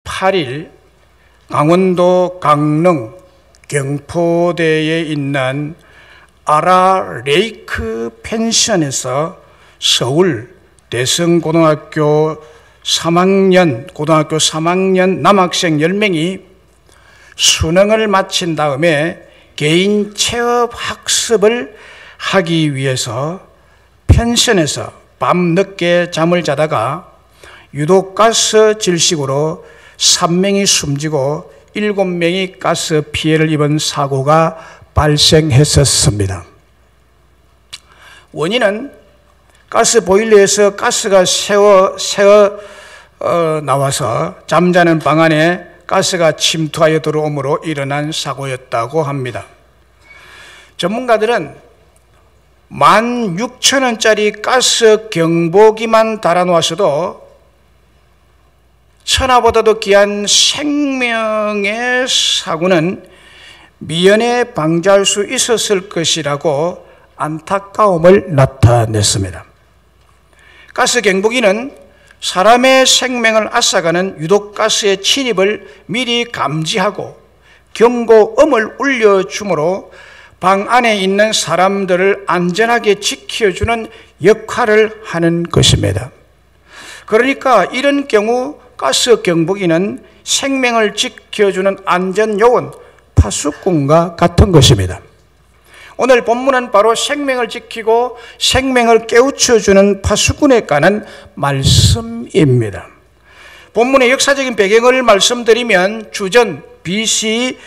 8일 강원도 강릉 경포대에 있는 아라 레이크 펜션에서 서울 대성고등학교 3학년 남학생 10명이 수능을 마친 다음에 개인 체험 학습을 하기 위해서 펜션에서 밤늦게 잠을 자다가 유독가스 질식으로 3명이 숨지고 7명이 가스 피해를 입은 사고가 발생했었습니다. 원인은 가스 보일러에서 가스가 새어 나와서 잠자는 방 안에 가스가 침투하여 들어오므로 일어난 사고였다고 합니다. 전문가들은 16,000원짜리 가스 경보기만 달아놓았어도 천하보다도 귀한 생명의 사고는 미연에 방지할 수 있었을 것이라고 안타까움을 나타냈습니다. 가스 경보기는 사람의 생명을 앗아가는 유독가스의 침입을 미리 감지하고 경고음을 울려주므로 방 안에 있는 사람들을 안전하게 지켜주는 역할을 하는 것입니다. 그러니까 이런 경우 가스 경보기는 생명을 지켜주는 안전요원 파수꾼과 같은 것입니다. 오늘 본문은 바로 생명을 지키고 생명을 깨우쳐주는 파수꾼에 관한 말씀입니다. 본문의 역사적인 배경을 말씀드리면 주전 BC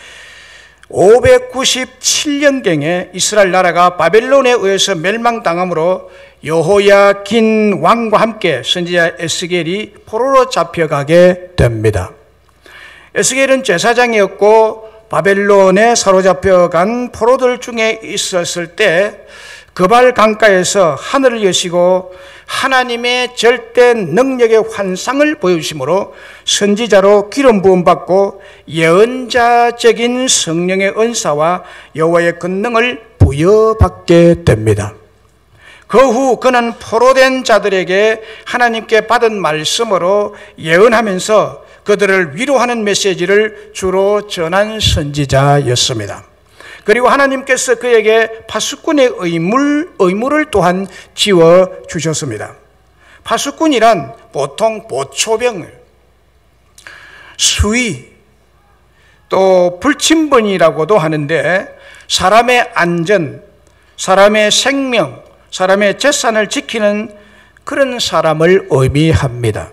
597년경에 이스라엘 나라가 바벨론에 의해서 멸망당함으로 여호야긴 왕과 함께 선지자 에스겔이 포로로 잡혀가게 됩니다. 에스겔은 제사장이었고 바벨론에 사로잡혀간 포로들 중에 있었을 때 그발 강가에서 하늘을 여시고 하나님의 절대 능력의 환상을 보여주심으로 선지자로 기름 부음 받고 예언자적인 성령의 은사와 여호와의 권능을 부여받게 됩니다. 그 후 그는 포로된 자들에게 하나님께 받은 말씀으로 예언하면서 그들을 위로하는 메시지를 주로 전한 선지자였습니다. 그리고 하나님께서 그에게 파수꾼의 의무를 또한 지어주셨습니다. 파수꾼이란 보통 보초병, 수위, 또 불침번이라고도 하는데 사람의 안전, 사람의 생명, 사람의 재산을 지키는 그런 사람을 의미합니다.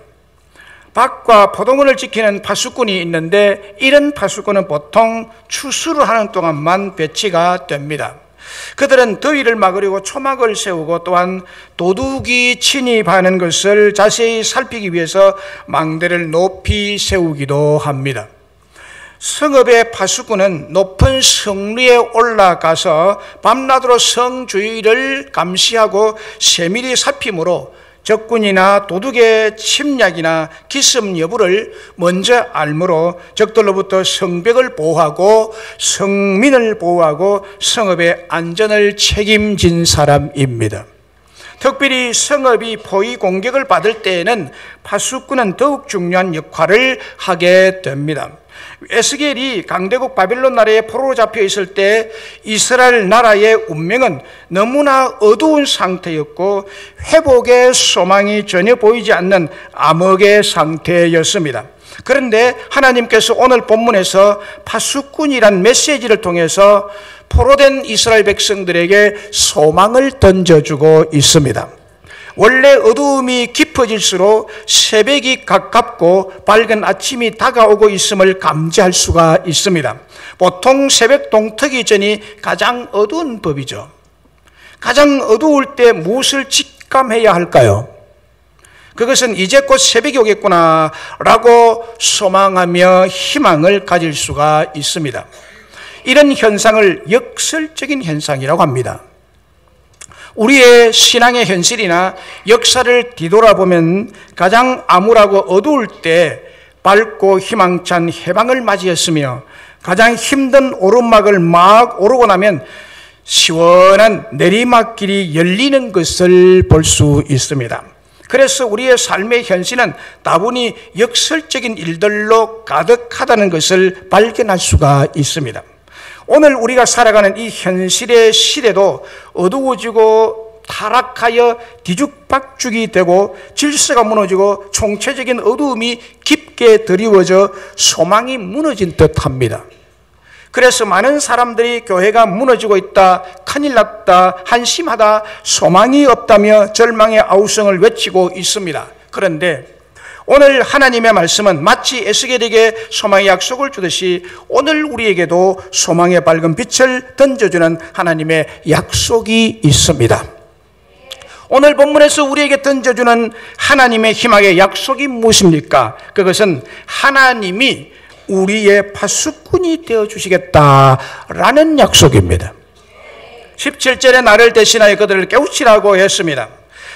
밭과 포도원을 지키는 파수꾼이 있는데 이런 파수꾼은 보통 추수를 하는 동안만 배치가 됩니다. 그들은 더위를 막으려고 초막을 세우고 또한 도둑이 침입하는 것을 자세히 살피기 위해서 망대를 높이 세우기도 합니다. 성읍의 파수꾼은 높은 성리에 올라가서 밤낮으로 성 주위를 감시하고 세밀히 살피므로 적군이나 도둑의 침략이나 기습 여부를 먼저 알므로 적들로부터 성벽을 보호하고 성민을 보호하고 성읍의 안전을 책임진 사람입니다. 특별히 성읍이 포위 공격을 받을 때에는 파수꾼은 더욱 중요한 역할을 하게 됩니다. 에스겔이 강대국 바벨론 나라에 포로로 잡혀 있을 때 이스라엘 나라의 운명은 너무나 어두운 상태였고 회복의 소망이 전혀 보이지 않는 암흑의 상태였습니다. 그런데 하나님께서 오늘 본문에서 파수꾼이란 메시지를 통해서 포로된 이스라엘 백성들에게 소망을 던져주고 있습니다. 원래 어두움이 깊어질수록 새벽이 가깝고 밝은 아침이 다가오고 있음을 감지할 수가 있습니다. 보통 새벽 동트기 전이 가장 어두운 법이죠. 가장 어두울 때 무엇을 직감해야 할까요? 그것은 이제 곧 새벽이 오겠구나 라고 소망하며 희망을 가질 수가 있습니다. 이런 현상을 역설적인 현상이라고 합니다. 우리의 신앙의 현실이나 역사를 뒤돌아보면 가장 암울하고 어두울 때 밝고 희망찬 해방을 맞이했으며 가장 힘든 오르막을 막 오르고 나면 시원한 내리막길이 열리는 것을 볼 수 있습니다. 그래서 우리의 삶의 현실은 다분히 역설적인 일들로 가득하다는 것을 발견할 수가 있습니다. 오늘 우리가 살아가는 이 현실의 시대도 어두워지고 타락하여 뒤죽박죽이 되고 질서가 무너지고 총체적인 어두움이 깊게 드리워져 소망이 무너진 듯합니다. 그래서 많은 사람들이 교회가 무너지고 있다, 큰일 났다, 한심하다, 소망이 없다며 절망의 아우성을 외치고 있습니다. 그런데 오늘 하나님의 말씀은 마치 에스겔에게 소망의 약속을 주듯이 오늘 우리에게도 소망의 밝은 빛을 던져주는 하나님의 약속이 있습니다. 오늘 본문에서 우리에게 던져주는 하나님의 희망의 약속이 무엇입니까? 그것은 하나님이 우리의 파수꾼이 되어주시겠다라는 약속입니다. 17절에 나를 대신하여 그들을 깨우치라고 했습니다.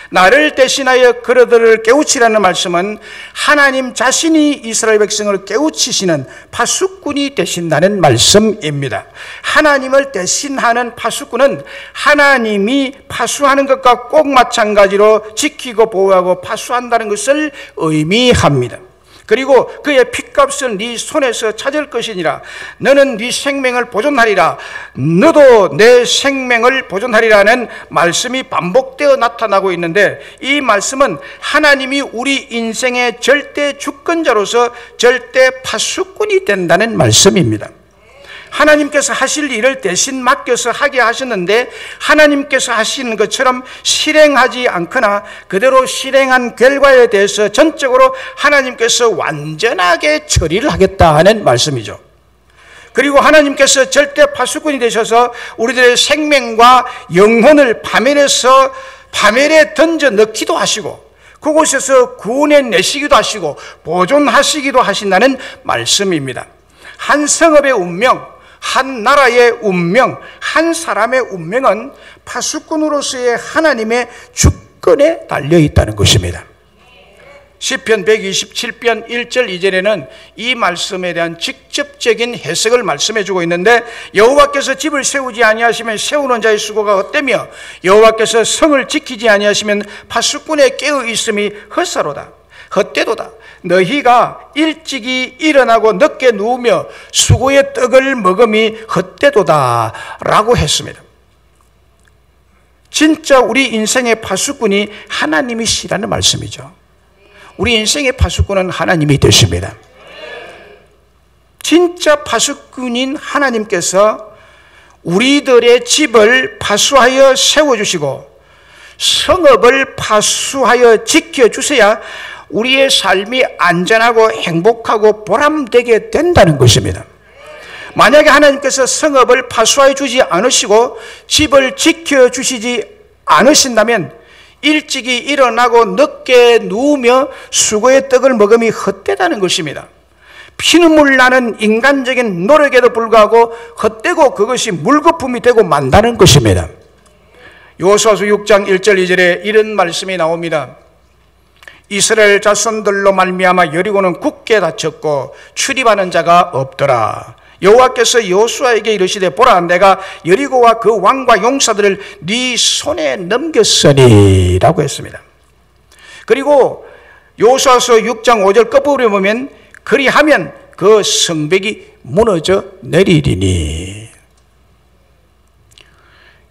나를 대신하여 그들을 깨우치라는 말씀은 하나님 자신이 이스라엘 백성을 깨우치시는 파수꾼이 되신다는 말씀입니다. 하나님을 대신하는 파수꾼은 하나님이 파수하는 것과 꼭 마찬가지로 지키고 보호하고 파수한다는 것을 의미합니다. 그리고 그의 핏값을 네 손에서 찾을 것이니라. 너는 네 생명을 보존하리라. 너도 내 생명을 보존하리라는 말씀이 반복되어 나타나고 있는데, 이 말씀은 하나님이 우리 인생의 절대 주권자로서 절대 파수꾼이 된다는 말씀입니다. 하나님께서 하실 일을 대신 맡겨서 하게 하셨는데 하나님께서 하시는 것처럼 실행하지 않거나 그대로 실행한 결과에 대해서 전적으로 하나님께서 완전하게 처리를 하겠다 하는 말씀이죠. 그리고 하나님께서 절대 파수꾼이 되셔서 우리들의 생명과 영혼을 파멸에 던져 넣기도 하시고 그곳에서 구원해 내시기도 하시고 보존하시기도 하신다는 말씀입니다. 한 성읍의 운명, 한 나라의 운명, 한 사람의 운명은 파수꾼으로서의 하나님의 주권에 달려있다는 것입니다. 시편 127편 1절 2절에는 이 말씀에 대한 직접적인 해석을 말씀해주고 있는데, 여호와께서 집을 세우지 아니하시면 세우는 자의 수고가 헛되며 여호와께서 성을 지키지 아니하시면 파수꾼의 깨어있음이 헛사로다, 헛되도다. 너희가 일찍이 일어나고 늦게 누우며 수고의 떡을 먹음이 헛되도다 라고 했습니다. 진짜 우리 인생의 파수꾼이 하나님이시라는 말씀이죠. 우리 인생의 파수꾼은 하나님이 되십니다. 진짜 파수꾼인 하나님께서 우리들의 집을 파수하여 세워주시고 성읍을 파수하여 지켜주셔야 우리의 삶이 안전하고 행복하고 보람되게 된다는 것입니다. 만약에 하나님께서 성읍을 파수하여 주지 않으시고 집을 지켜주시지 않으신다면 일찍이 일어나고 늦게 누우며 수고의 떡을 먹음이 헛되다는 것입니다. 피눈물 나는 인간적인 노력에도 불구하고 헛되고 그것이 물거품이 되고 만다는 것입니다. 여호수아서 6장 1절 2절에 이런 말씀이 나옵니다. 이스라엘 자손들로 말미암아 여리고는 굳게 닫혔고 출입하는 자가 없더라. 여호와께서 여호수아에게 이르시되 보라, 내가 여리고와 그 왕과 용사들을 네 손에 넘겼으니 라고 했습니다. 그리고 여호수아서 6장 5절 끝부분에 보면 그리하면 그 성벽이 무너져 내리리니.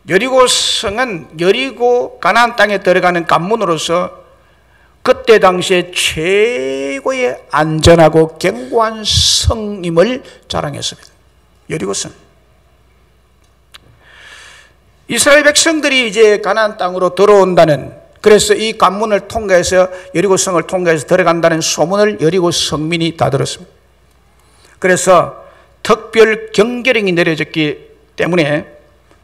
여리고 성은 여리고 가나안 땅에 들어가는 관문으로서 그때 당시에 최고의 안전하고 견고한 성임을 자랑했습니다. 여리고성. 이스라엘 백성들이 이제 가나안 땅으로 들어온다는, 그래서 이 관문을 통과해서 여리고성을 통과해서 들어간다는 소문을 여리고 성민이 다 들었습니다. 그래서 특별 경계령이 내려졌기 때문에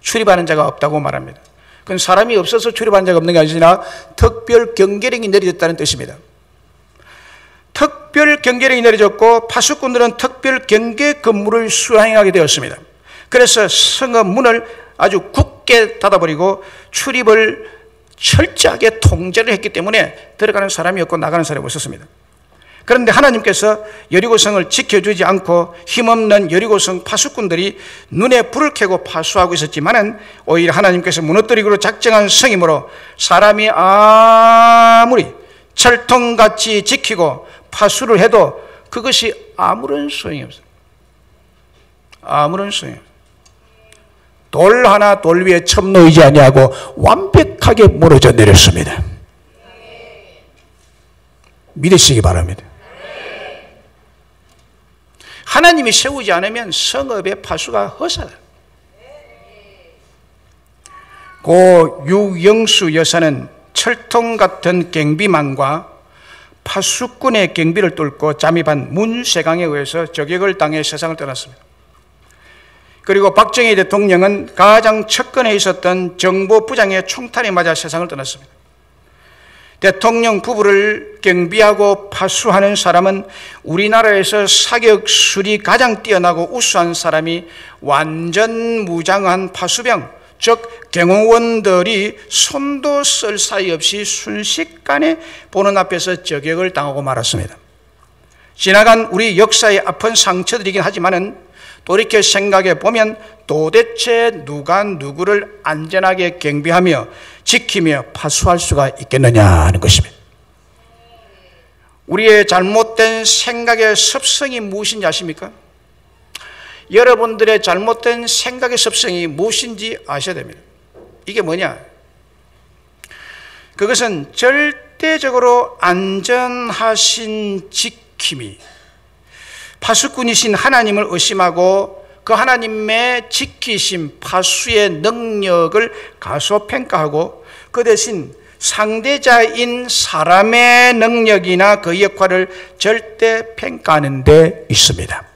출입하는 자가 없다고 말합니다. 그건 사람이 없어서 출입하는 자가 없는 게 아니라 특별 경계령이 내려졌다는 뜻입니다. 특별 경계령이 내려졌고 파수꾼들은 특별 경계 근무를 수행하게 되었습니다. 그래서 성읍 문을 아주 굳게 닫아버리고 출입을 철저하게 통제를 했기 때문에 들어가는 사람이 없고 나가는 사람이 없었습니다. 그런데 하나님께서 여리고성을 지켜주지 않고 힘없는 여리고성 파수꾼들이 눈에 불을 켜고 파수하고 있었지만은 오히려 하나님께서 무너뜨리기로 작정한 성이므로 사람이 아무리 철통같이 지키고 파수를 해도 그것이 아무런 소용이 없어요. 아무런 소용이 없어요. 돌 하나 돌 위에 첨 놓이지 아니하고 완벽하게 무너져 내렸습니다. 믿으시기 바랍니다. 하나님이 세우지 않으면 성읍의 파수가 허사다. 고 유영수 여사는 철통 같은 경비망과 파수꾼의 경비를 뚫고 잠입한 문세강에 의해서 저격을 당해 세상을 떠났습니다. 그리고 박정희 대통령은 가장 측근에 있었던 정보부장의 총탄에 맞아 세상을 떠났습니다. 대통령 부부를 경비하고 파수하는 사람은 우리나라에서 사격술이 가장 뛰어나고 우수한 사람이 완전 무장한 파수병, 즉 경호원들이 손도 쓸 사이 없이 순식간에 보는 앞에서 저격을 당하고 말았습니다. 지나간 우리 역사의 아픈 상처들이긴 하지만은 돌이켜 생각해 보면 도대체 누가 누구를 안전하게 경비하며 지키며 파수할 수가 있겠느냐 하는 것입니다. 우리의 잘못된 생각의 습성이 무엇인지 아십니까? 여러분들의 잘못된 생각의 습성이 무엇인지 아셔야 됩니다. 이게 뭐냐? 그것은 절대적으로 안전하신 지킴이, 파수꾼이신 하나님을 의심하고 그 하나님의 지키신 파수의 능력을 가소평가하고 그 대신 상대자인 사람의 능력이나 그 역할을 절대 평가하는 데 있습니다.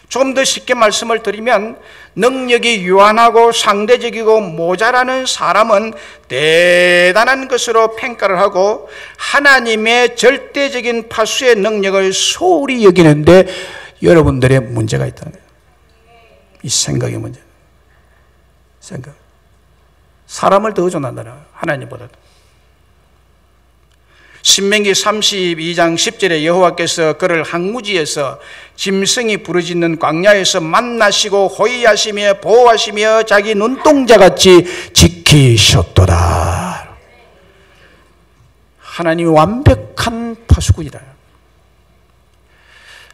좀 더 쉽게 말씀을 드리면 능력이 유한하고 상대적이고 모자라는 사람은 대단한 것으로 평가를 하고 하나님의 절대적인 파수의 능력을 소홀히 여기는데 여러분들의 문제가 있다는 거예요. 이 생각의 문제. 생각. 사람을 더 의존한다. 하나님보다도. 신명기 32장 10절에 여호와께서 그를 항무지에서 짐승이 부르짖는 광야에서 만나시고 호위하시며 보호하시며 자기 눈동자같이 지키셨도다. 하나님이 완벽한 파수꾼이다.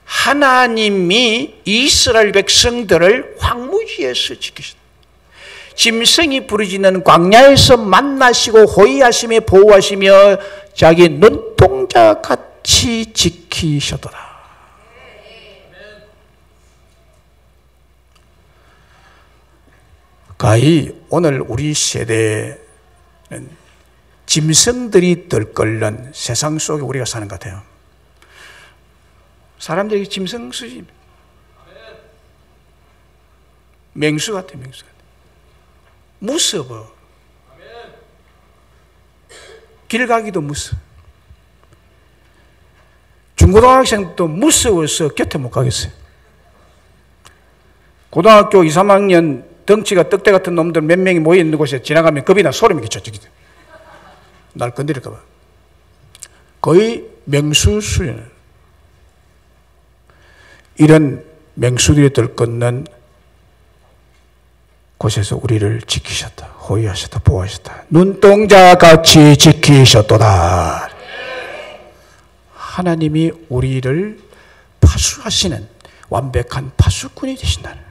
하나님이 이스라엘 백성들을 황무지에서 지키셨다. 짐승이 부르짖는 광야에서 만나시고 호위하시며 보호하시며 자기 눈동자 같이 지키셨도다. 가히 오늘 우리 세대는 짐승들이 들끓는 세상 속에 우리가 사는 것 같아요. 사람들이 짐승 수준입니다. 맹수 같아요. 맹수 같아요. 무서워. 길 가기도 무서워. 중고등학생도 무서워서 곁에 못 가겠어요. 고등학교 2, 3학년 덩치가 떡대 같은 놈들 몇 명이 모여있는 곳에 지나가면 겁이 나 소름이 끼쳐지거든. 날 건드릴까 봐. 거의 맹수 수준을. 이런 맹수들이 들끓는 곳에서 우리를 지키셨다. 호위하셨다. 보호하셨다. 눈동자같이 지키셨도다. 하나님이 우리를 파수하시는 완벽한 파수꾼이 되신다는.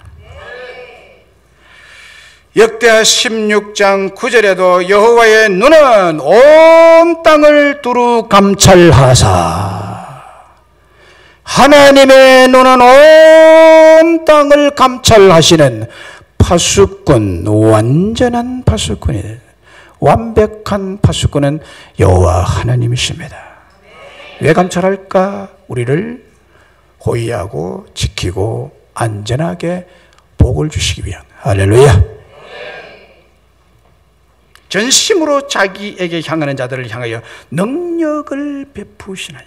역대하 16장 9절에도 여호와의 눈은 온 땅을 두루 감찰하사, 하나님의 눈은 온 땅을 감찰하시는 파수꾼, 완전한 파수꾼이, 완벽한 파수꾼은 여호와 하나님이십니다. 왜 감찰할까? 우리를 호위하고 지키고 안전하게 복을 주시기 위한. 할렐루야. 전심으로 자기에게 향하는 자들을 향하여 능력을 베푸시나니.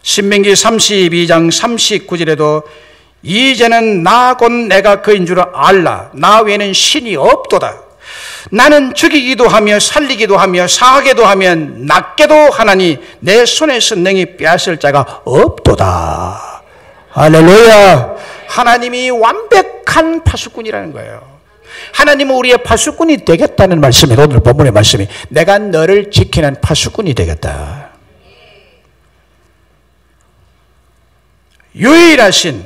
신명기 32장 39절에도 이제는 나 곧 내가 그인 줄 알라. 나 외에는 신이 없도다. 나는 죽이기도 하며 살리기도 하며 상하게도 하며 낫게도 하나니 내 손에서 능히 빼앗을 자가 없도다. 할렐루야. 하나님이 완벽한 파수꾼이라는 거예요. 하나님은 우리의 파수꾼이 되겠다는 말씀이에요. 오늘 본문의 말씀이 내가 너를 지키는 파수꾼이 되겠다. 유일하신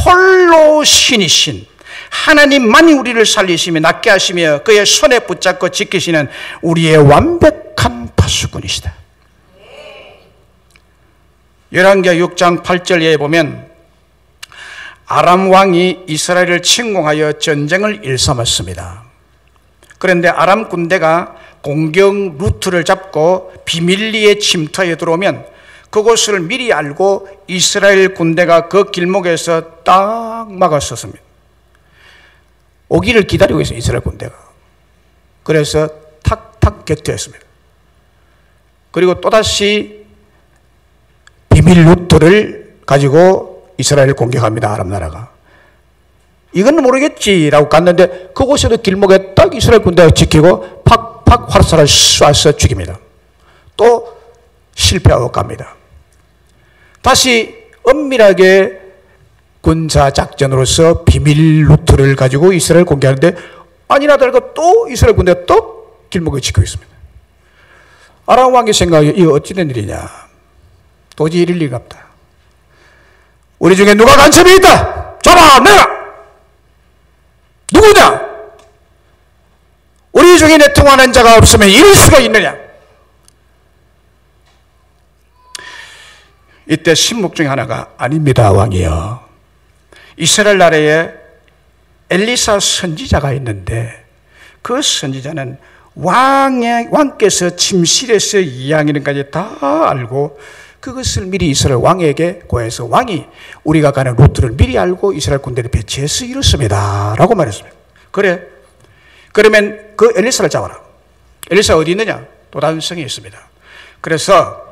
홀로 신이신 하나님만이 우리를 살리시며 낫게 하시며 그의 손에 붙잡고 지키시는 우리의 완벽한 파수꾼이시다. 열왕기하 6장 8절에 보면 아람 왕이 이스라엘을 침공하여 전쟁을 일삼았습니다. 그런데 아람 군대가 공격 루트를 잡고 비밀리에 침투하여 들어오면 그곳을 미리 알고 이스라엘 군대가 그 길목에서 딱 막았었습니다. 오기를 기다리고 있어요, 이스라엘 군대가. 그래서 탁탁 격퇴했습니다. 그리고 또다시 비밀 루트를 가지고 이스라엘을 공격합니다, 아람 나라가. 이건 모르겠지라고 갔는데 그곳에도 길목에 딱 이스라엘 군대가 지키고 팍팍 활사를 쏴서 죽입니다. 또 실패하고 갑니다. 다시 엄밀하게 군사작전으로서 비밀 루트를 가지고 이스라엘 공격하는데 아니나 다를까 또 이스라엘 군대가 또 길목에 지키고 있습니다. 아람 왕이 생각해 이거 어찌된 일이냐. 도저히 이럴 리가 없다. 우리 중에 누가 간첩이 있다. 잡아내라. 누구냐? 우리 중에 내통하는 자가 없으면 이럴 수가 있느냐. 이때 신목 중에 하나가 아닙니다, 왕이여. 이스라엘 나라에 엘리사 선지자가 있는데 그 선지자는 왕께서 침실에서 이야기는까지 다 알고 그것을 미리 이스라엘 왕에게 고해서 왕이 우리가 가는 루트를 미리 알고 이스라엘 군대를 배치해서 이렇습니다 라고 말했습니다. 그래, 그러면 그 엘리사를 잡아라. 엘리사 어디 있느냐? 도단성에 있습니다. 그래서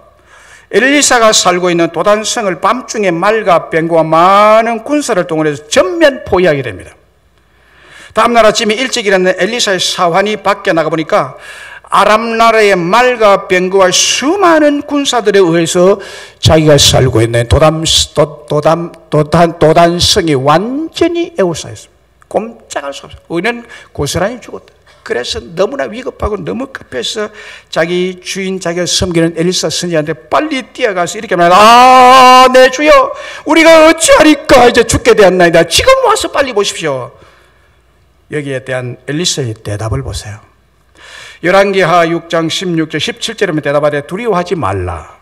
엘리사가 살고 있는 도단성을 밤중에 말과 병거와 많은 군사를 동원해서 전면 포위하게 됩니다. 다음날 아침에 일찍 일어난 엘리사의 사환이 밖에 나가보니까 아람 나라의 말과 병거와 수많은 군사들에 의해서 자기가 살고 있는 도단성이 완전히 에워싸였습니다. 꼼짝할 수 없어요. 우리는 고스란히 죽었다. 그래서 너무나 위급하고 너무 급해서 자기 주인, 자기가 섬기는 엘리사 선지자한테 빨리 뛰어가서 이렇게 말합니다. 내 주여, 우리가 어찌하리까? 이제 죽게 되었나이다. 지금 와서 빨리 보십시오. 여기에 대한 엘리사의 대답을 보세요. 열왕기하 6장 16절 17절에 대답하되 두려워하지 말라.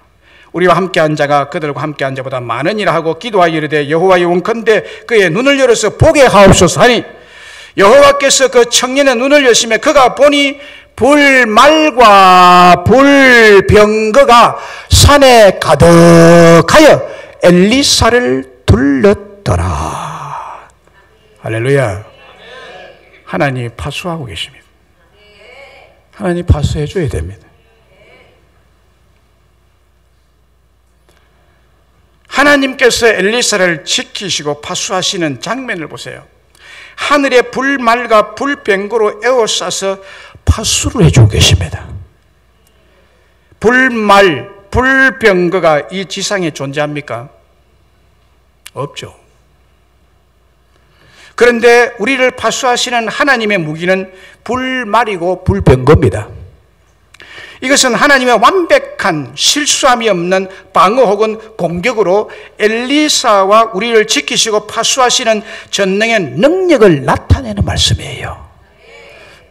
우리와 함께한 자가 그들과 함께한 자보다 많은 일을 하고 기도하여 이르되 여호와의 원컨대 그의 눈을 열어서 보게 하옵소서 하니 여호와께서 그 청년의 눈을 여시며 그가 보니 불말과 불병거가 산에 가득하여 엘리사를 둘렀더라. 할렐루야. 하나님이 파수하고 계십니다. 하나님 파수해 줘야 됩니다. 하나님께서 엘리사를 지키시고 파수하시는 장면을 보세요. 하늘에 불말과 불병거로 에워싸서 파수를 해주고 계십니다. 불말, 불병거가 이 지상에 존재합니까? 없죠. 그런데 우리를 파수하시는 하나님의 무기는 불말이고 불병거입니다. 이것은 하나님의 완벽한 실수함이 없는 방어 혹은 공격으로 엘리사와 우리를 지키시고 파수하시는 전능의 능력을 나타내는 말씀이에요.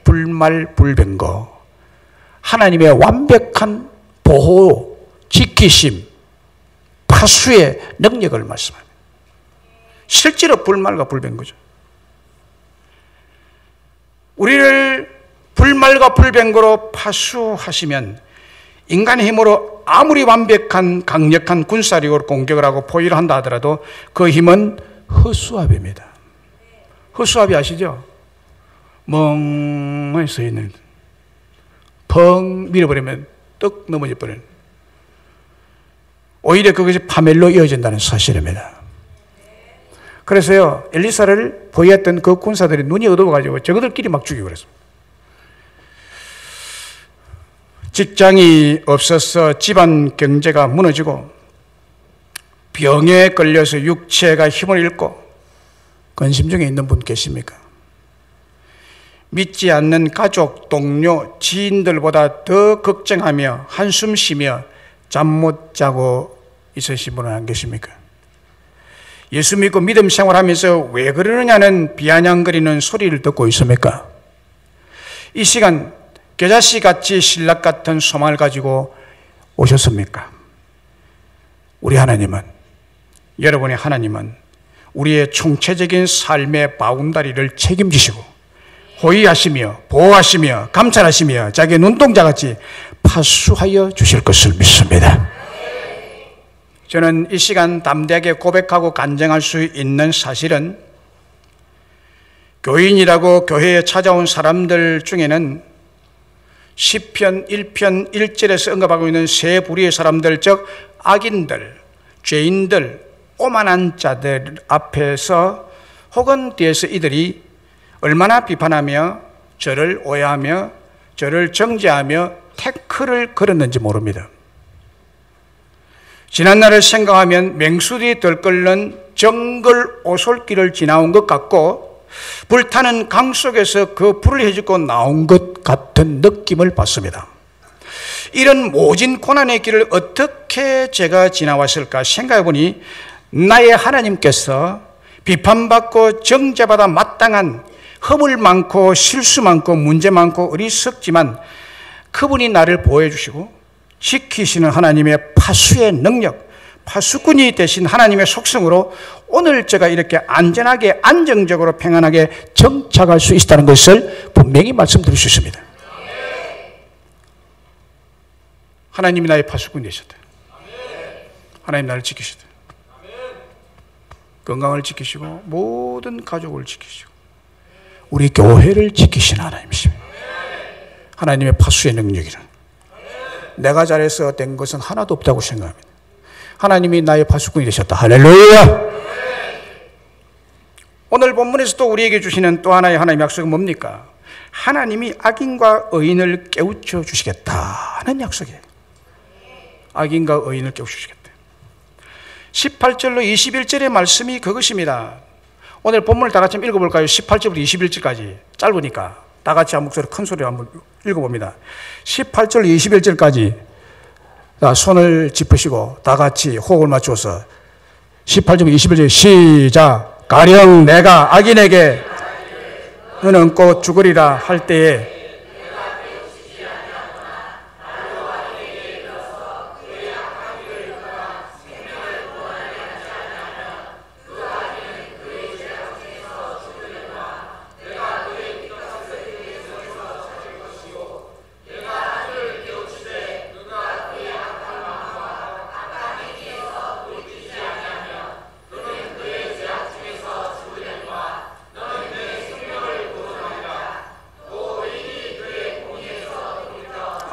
불말 불병거, 하나님의 완벽한 보호, 지키심, 파수의 능력을 말씀합니다. 실제로 불말과 불병거죠. 우리를 불말과 불병거로 파수하시면 인간의 힘으로 아무리 완벽한 강력한 군사력으로 공격을 하고 포위를 한다 하더라도 그 힘은 허수아비입니다. 허수아비 아시죠? 멍하니 서 있는, 펑 밀어버리면 떡 넘어져 버리는, 오히려 그것이 파멸로 이어진다는 사실입니다. 그래서요, 엘리사를 보호했던 그 군사들이 눈이 어두워가지고 저들끼리 막 죽이고 그랬습니다. 직장이 없어서 집안 경제가 무너지고 병에 걸려서 육체가 힘을 잃고 근심 중에 있는 분 계십니까? 믿지 않는 가족, 동료, 지인들보다 더 걱정하며 한숨 쉬며 잠 못 자고 있으신 분은 안 계십니까? 예수 믿고 믿음 생활하면서 왜 그러느냐는 비아냥거리는 소리를 듣고 있습니까? 이 시간 겨자씨 같이 신락 같은 소망을 가지고 오셨습니까? 우리 하나님은, 여러분의 하나님은 우리의 총체적인 삶의 바운다리를 책임지시고 호위하시며 보호하시며 감찰하시며 자기의 눈동자같이 파수하여 주실 것을 믿습니다. 저는 이 시간 담대하게 고백하고 간증할 수 있는 사실은 교인이라고 교회에 찾아온 사람들 중에는 시편 1편 1절에서 언급하고 있는 세 부류의 사람들, 즉 악인들, 죄인들, 오만한 자들 앞에서 혹은 뒤에서 이들이 얼마나 비판하며 저를 오해하며 저를 정죄하며 태클을 걸었는지 모릅니다. 지난날을 생각하면 맹수들이 들끓는 정글 오솔길을 지나온 것 같고 불타는 강 속에서 그 불을 헤집고 나온 것 같은 느낌을 받습니다. 이런 모진 고난의 길을 어떻게 제가 지나왔을까 생각해 보니 나의 하나님께서 비판받고 정죄받아 마땅한 허물 많고 실수 많고 문제 많고 어리석지만 그분이 나를 보호해 주시고 지키시는 하나님의 파수의 능력, 파수꾼이 되신 하나님의 속성으로 오늘 제가 이렇게 안전하게 안정적으로 평안하게 정착할 수 있다는 것을 분명히 말씀드릴 수 있습니다. 하나님이 나의 파수꾼이 되셨다. 하나님 나를 지키셨다. 건강을 지키시고 모든 가족을 지키시고 우리 교회를 지키신 하나님이십니다. 하나님의 파수의 능력이라. 내가 잘해서 된 것은 하나도 없다고 생각합니다. 하나님이 나의 파수꾼이 되셨다. 할렐루야! 오늘 본문에서 또 우리에게 주시는 또 하나의 하나님의 약속은 뭡니까? 하나님이 악인과 의인을 깨우쳐 주시겠다 하는 약속이에요. 악인과 의인을 깨우쳐 주시겠다. 18절로 21절의 말씀이 그것입니다. 오늘 본문을 다 같이 읽어볼까요? 18절부터 21절까지 짧으니까 다 같이 한 목소리 큰 소리로 한번 읽어봅니다. 18절 21절까지 손을 짚으시고 다 같이 호흡을 맞추어서 18절 21절 시작. 가령 내가 악인에게 너는 곧 죽으리라 할 때에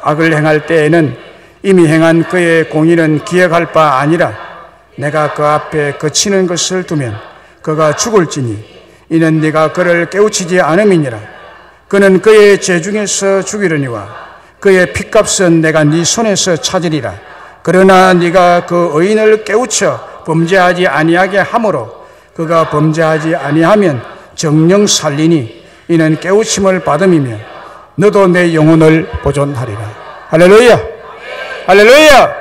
악을 행할 때에는 이미 행한 그의 공의는 기억할 바 아니라 내가 그 앞에 그치는 것을 두면 그가 죽을지니 이는 네가 그를 깨우치지 않음이니라. 그는 그의 죄 중에서 죽이려니와 그의 핏값은 내가 네 손에서 찾으리라. 그러나 네가 그 의인을 깨우쳐 범죄하지 아니하게 함으로 그가 범죄하지 아니하면 정령 살리니 이는 깨우침을 받음이며 너도 내 영혼을 보존하리라. 할렐루야! 할렐루야!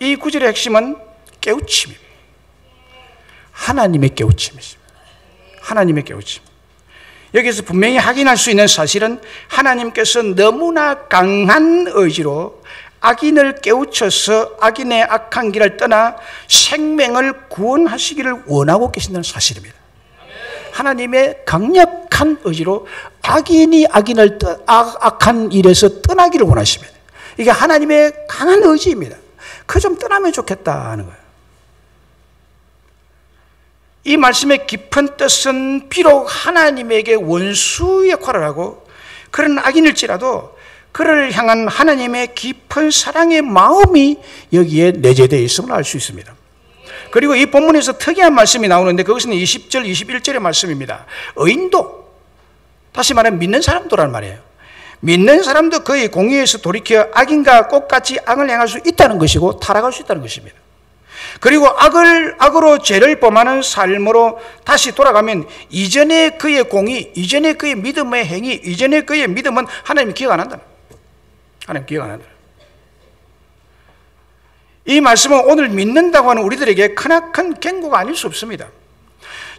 이 구절의 핵심은 깨우침입니다. 하나님의 깨우침이십니다. 하나님의 깨우침. 여기서 분명히 확인할 수 있는 사실은 하나님께서 너무나 강한 의지로 악인을 깨우쳐서 악인의 악한 길을 떠나 생명을 구원하시기를 원하고 계신다는 사실입니다. 하나님의 강력한 의지로 악인이 악한 일에서 떠나기를 원하십니다. 이게 하나님의 강한 의지입니다. 그 좀 떠나면 좋겠다 하는 거예요. 이 말씀의 깊은 뜻은 비록 하나님에게 원수 역할을 하고 그런 악인일지라도 그를 향한 하나님의 깊은 사랑의 마음이 여기에 내재되어 있음을 알 수 있습니다. 그리고 이 본문에서 특이한 말씀이 나오는데 그것은 20절, 21절의 말씀입니다. 의인도, 다시 말하면 믿는 사람도란 말이에요. 믿는 사람도 그의 공의에서 돌이켜 악인과 똑같이 악을 행할 수 있다는 것이고 타락할 수 있다는 것입니다. 그리고 악으로 죄를 범하는 삶으로 다시 돌아가면 이전의 그의 공의, 이전의 그의 믿음의 행위, 이전의 그의 믿음은 하나님 기억 안 한다. 하나님 기억 안 한다. 이 말씀은 오늘 믿는다고 하는 우리들에게 크나큰 경고가 아닐 수 없습니다.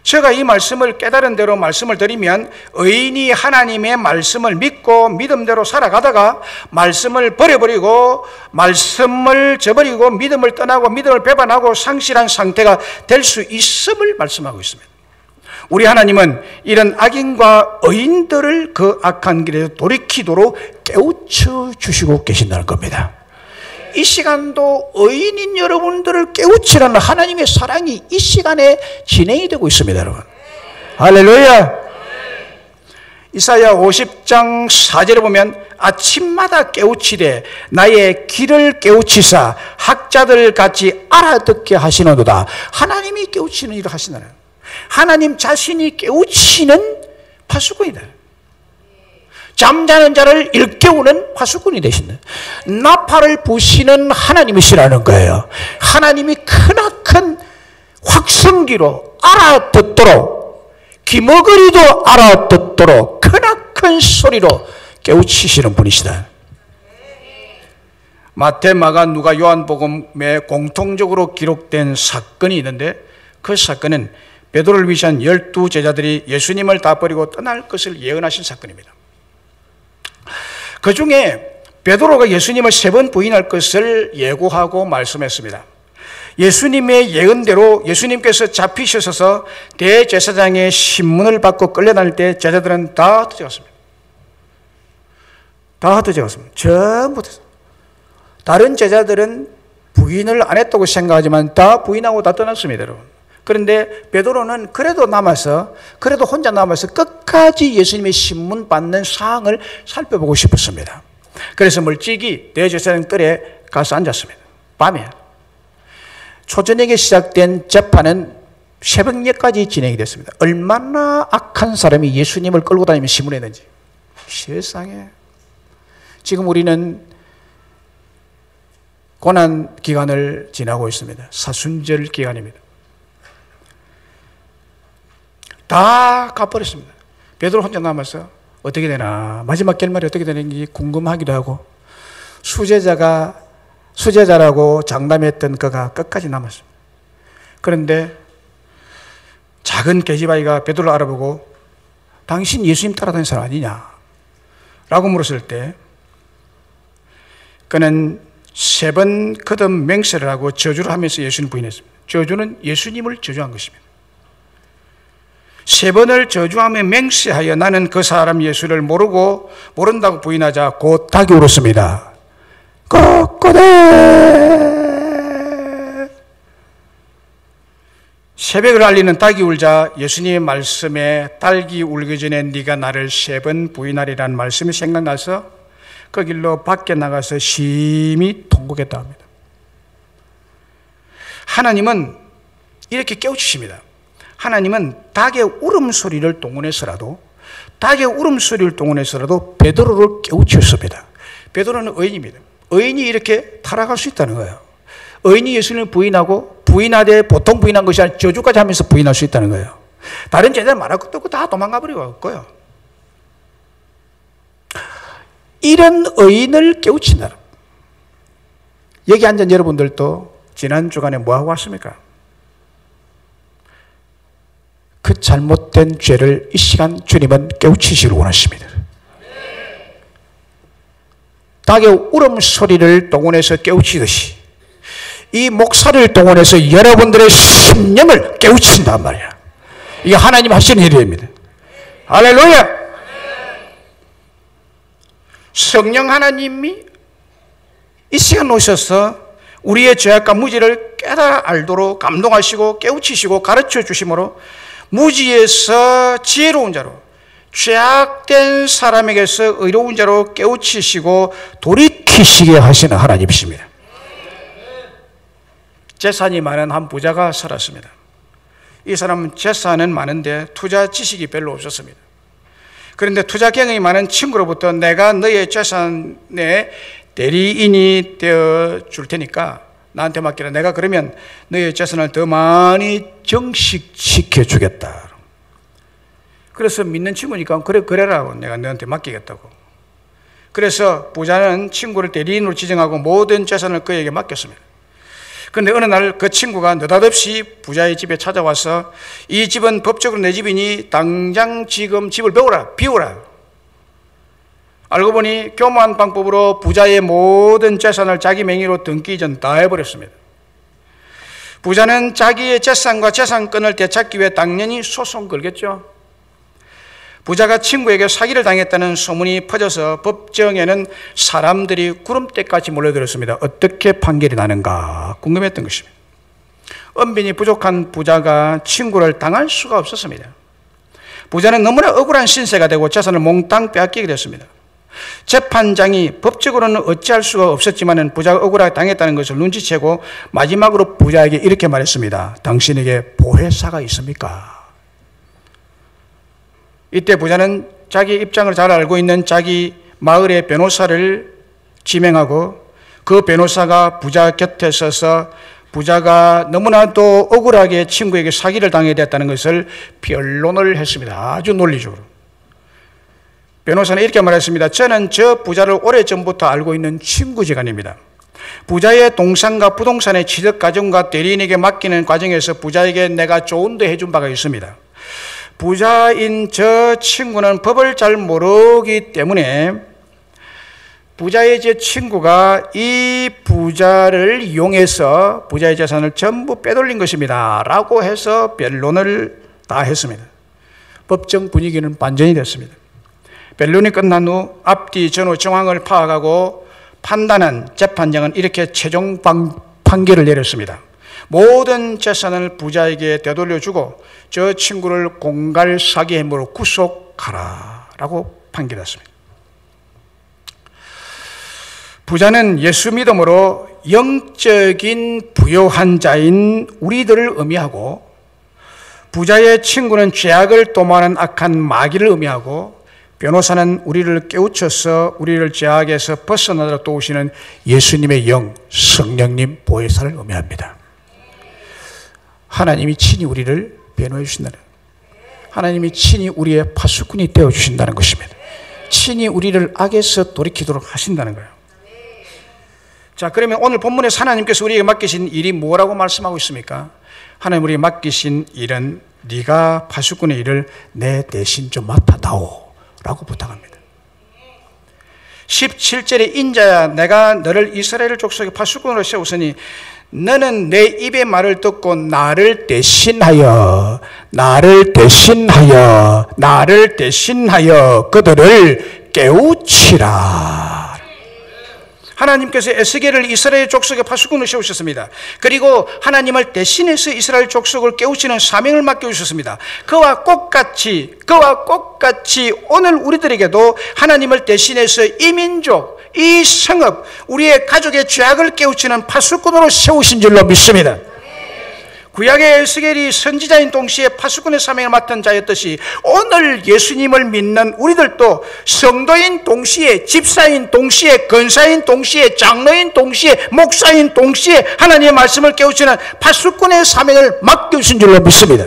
제가 이 말씀을 깨달은 대로 말씀을 드리면 의인이 하나님의 말씀을 믿고 믿음대로 살아가다가 말씀을 버려버리고 말씀을 저버리고 믿음을 떠나고 믿음을 배반하고 상실한 상태가 될 수 있음을 말씀하고 있습니다. 우리 하나님은 이런 악인과 의인들을 그 악한 길에서 돌이키도록 깨우쳐 주시고 계신다는 겁니다. 이 시간도 의인인 여러분들을 깨우치라는 하나님의 사랑이 이 시간에 진행이 되고 있습니다, 여러분. 할렐루야. 이사야 50장 4절에 보면 아침마다 깨우치되 나의 길을 깨우치사 학자들 같이 알아듣게 하시는도다. 하나님이 깨우치는 일을 하시나요? 하나님 자신이 깨우치는 파수꾼이다. 잠자는 자를 일깨우는 파수꾼이 되신다. 나팔을 부시는 하나님이시라는 거예요. 하나님이 크나큰 확성기로 알아듣도록, 기머거리도 알아듣도록 크나큰 소리로 깨우치시는 분이시다. 마태, 마가, 누가, 요한복음에 공통적으로 기록된 사건이 있는데 그 사건은 베드로를 위시한 12제자들이 예수님을 다 버리고 떠날 것을 예언하신 사건입니다. 그 중에 베드로가 예수님을 3번 부인할 것을 예고하고 말씀했습니다. 예수님의 예언대로 예수님께서 잡히셔서 대제사장의 신문을 받고 끌려다닐 때 제자들은 다 떠져갔습니다. 다 떠져갔습니다. 전부 다. 다른 제자들은 부인을 안 했다고 생각하지만 다 부인하고 다 떠났습니다, 여러분. 그런데 베드로는 그래도 혼자 남아서 끝까지 예수님의 신문 받는 사항을 살펴보고 싶었습니다. 그래서 멀찍이 대제사장 뜰에 가서 앉았습니다. 밤에. 초저녁에 시작된 재판은 새벽녘까지 진행이 됐습니다. 얼마나 악한 사람이 예수님을 끌고 다니면 신문했는지. 세상에. 지금 우리는 고난 기간을 지나고 있습니다. 사순절 기간입니다. 다 가버렸습니다. 베드로 혼자 남아서 어떻게 되나, 마지막 결말이 어떻게 되는지 궁금하기도 하고, 수제자라고 장담했던 그가 끝까지 남았습니다. 그런데 작은 계집아이가 베드로를 알아보고 당신 예수님 따라다니는 사람 아니냐? 라고 물었을 때 그는 3번 거듭 맹세를 하고 저주를 하면서 예수님 부인했습니다. 저주는 예수님을 저주한 것입니다. 3번을 저주하며 맹세하여 나는 그 사람 예수를 모른다고 부인하자 곧 닭이 울었습니다. 꼬꼬대. 새벽을 알리는 닭이 울자 예수님의 말씀에 닭이 울기 전에 네가 나를 3번 부인하리라는 말씀이 생각나서 그 길로 밖에 나가서 심히 통곡했다 합니다. 하나님은 이렇게 깨우치십니다. 하나님은 닭의 울음소리를 동원해서라도 베드로를 깨우쳤습니다. 베드로는 의인입니다. 의인이 이렇게 타락할 수 있다는 거예요. 의인이 예수님을 부인하고 부인하되 보통 부인한 것이 아니라 저주까지 하면서 부인할 수 있다는 거예요. 다른 제자들 말할 것도 없고 다 도망가 버리고요. 이런 의인을 깨우친다. 여기 앉은 여러분들도 지난 주간에 뭐하고 왔습니까? 그 잘못된 죄를 이 시간 주님은 깨우치시길 원하십니다. 닭의 울음소리를 동원해서 깨우치듯이 이 목사를 동원해서 여러분들의 심령을 깨우친단 말이야. 이게 하나님 하시는 일입니다. 할렐루야. 성령 하나님이 이 시간 오셔서 우리의 죄악과 무지를 깨달아 알도록 감동하시고 깨우치시고 가르쳐 주심으로 무지에서 지혜로운 자로, 죄악된 사람에게서 의로운 자로 깨우치시고 돌이키시게 하시는 하나님이십니다. 재산이 많은 한 부자가 살았습니다. 이 사람은 재산은 많은데 투자 지식이 별로 없었습니다. 그런데 투자 경험이 많은 친구로부터 내가 너의 재산의 대리인이 되어 줄 테니까 나한테 맡기라. 내가 그러면 너의 재산을 더 많이 증식시켜 주겠다. 그래서 믿는 친구니까 그래 그래라고 내가 너한테 맡기겠다고. 그래서 부자는 친구를 대리인으로 지정하고 모든 재산을 그에게 맡겼습니다. 그런데 어느 날 그 친구가 느닷없이 부자의 집에 찾아와서 이 집은 법적으로 내 집이니 당장 지금 집을 비우라. 알고 보니 교묘한 방법으로 부자의 모든 재산을 자기 명의로 등기 이전 다 해버렸습니다. 부자는 자기의 재산과 재산권을 되찾기 위해 당연히 소송 걸겠죠. 부자가 친구에게 사기를 당했다는 소문이 퍼져서 법정에는 사람들이 구름대까지 몰려들었습니다. 어떻게 판결이 나는가 궁금했던 것입니다. 언변이 부족한 부자가 친구를 당할 수가 없었습니다. 부자는 너무나 억울한 신세가 되고 재산을 몽땅 빼앗기게 됐습니다. 재판장이 법적으로는 어찌할 수가 없었지만 부자가 억울하게 당했다는 것을 눈치채고 마지막으로 부자에게 이렇게 말했습니다. 당신에게 보혜사가 있습니까? 이때 부자는 자기 입장을 잘 알고 있는 자기 마을의 변호사를 지명하고 그 변호사가 부자 곁에 서서 부자가 너무나도 억울하게 친구에게 사기를 당해야 됐다는 것을 변론을 했습니다. 아주 논리적으로. 변호사는 이렇게 말했습니다. 저는 저 부자를 오래전부터 알고 있는 친구지간입니다. 부자의 동산과 부동산의 취득 과정과 대리인에게 맡기는 과정에서 부자에게 내가 조언도 해준 바가 있습니다. 부자인 저 친구는 법을 잘 모르기 때문에 부자의 제 친구가 이 부자를 이용해서 부자의 재산을 전부 빼돌린 것입니다. 라고 해서 변론을 다 했습니다. 법정 분위기는 반전이 됐습니다. 변론이 끝난 후 앞뒤 전후 정황을 파악하고 판단한 재판장은 이렇게 최종 판결을 내렸습니다. 모든 재산을 부자에게 되돌려주고 저 친구를 공갈 사기 혐의로 구속하라 라고 판결했습니다. 부자는 예수 믿음으로 영적인 부요한 자인 우리들을 의미하고 부자의 친구는 죄악을 도모하는 악한 마귀를 의미하고 변호사는 우리를 깨우쳐서 우리를 죄악에서 벗어나도록 도우시는 예수님의 영, 성령님 보혜사를 의미합니다. 하나님이 친히 우리를 변호해 주신다는, 하나님이 친히 우리의 파수꾼이 되어 주신다는 것입니다. 친히 우리를 악에서 돌이키도록 하신다는 거예요. 자, 그러면 오늘 본문에서 하나님께서 우리에게 맡기신 일이 뭐라고 말씀하고 있습니까? 하나님 우리에게 맡기신 일은 네가 파수꾼의 일을 내 대신 좀 맡아다오 라고 부탁합니다. 17절에 인자야 내가 너를 이스라엘 족속의 파수꾼으로 세웠으니 너는 내 입의 말을 듣고 나를 대신하여 그들을 깨우치라. 하나님께서 에스겔을 이스라엘 족속의 파수꾼으로 세우셨습니다. 그리고 하나님을 대신해서 이스라엘 족속을 깨우치는 사명을 맡겨주셨습니다. 그와 똑같이 오늘 우리들에게도 하나님을 대신해서 이 민족, 이 성읍, 우리의 가족의 죄악을 깨우치는 파수꾼으로 세우신 줄로 믿습니다. 구약의 에스겔이 선지자인 동시에 파수꾼의 사명을 맡은 자였듯이 오늘 예수님을 믿는 우리들도 성도인 동시에, 집사인 동시에, 권사인 동시에, 장로인 동시에, 목사인 동시에 하나님의 말씀을 깨우치는 파수꾼의 사명을 맡겨주신 줄로 믿습니다.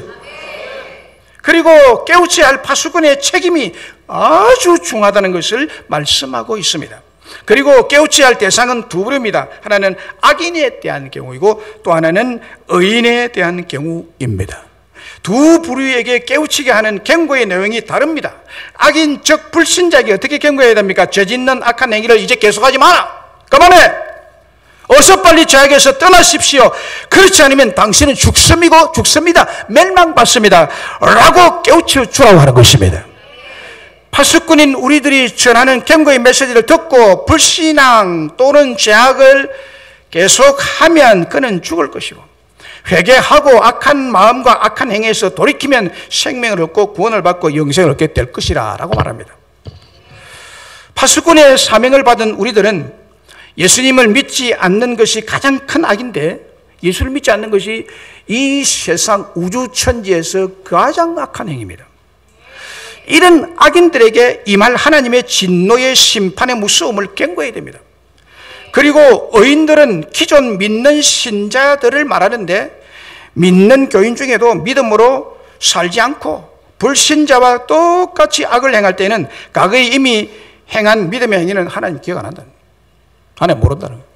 그리고 깨우쳐야 할 파수꾼의 책임이 아주 중하다는 것을 말씀하고 있습니다. 그리고 깨우쳐야 할 대상은 두 부류입니다. 하나는 악인에 대한 경우이고 또 하나는 의인에 대한 경우입니다. 두 부류에게 깨우치게 하는 경고의 내용이 다릅니다. 악인 즉 불신자에게 어떻게 경고해야 됩니까? 죄 짓는 악한 행위를 이제 계속하지 마라. 그만해. 어서 빨리 죄악에서 떠나십시오. 그렇지 않으면 당신은 죽습니다. 멸망받습니다. 라고 깨우쳐 주라고 하는 것입니다. 파수꾼인 우리들이 전하는 경고의 메시지를 듣고 불신앙 또는 죄악을 계속하면 그는 죽을 것이고 회개하고 악한 마음과 악한 행위에서 돌이키면 생명을 얻고 구원을 받고 영생을 얻게 될 것이라 라고 말합니다. 파수꾼의 사명을 받은 우리들은 예수님을 믿지 않는 것이 가장 큰 악인데 예수를 믿지 않는 것이 이 세상 우주천지에서 가장 악한 행위입니다. 이런 악인들에게 임할 하나님의 진노의 심판의 무서움을 경고해야 됩니다. 그리고 의인들은 기존 믿는 신자들을 말하는데 믿는 교인 중에도 믿음으로 살지 않고 불신자와 똑같이 악을 행할 때는 과거에 이미 행한 믿음의 행위는 하나님 기억 안 한다. 하나님 모른다는 거예요.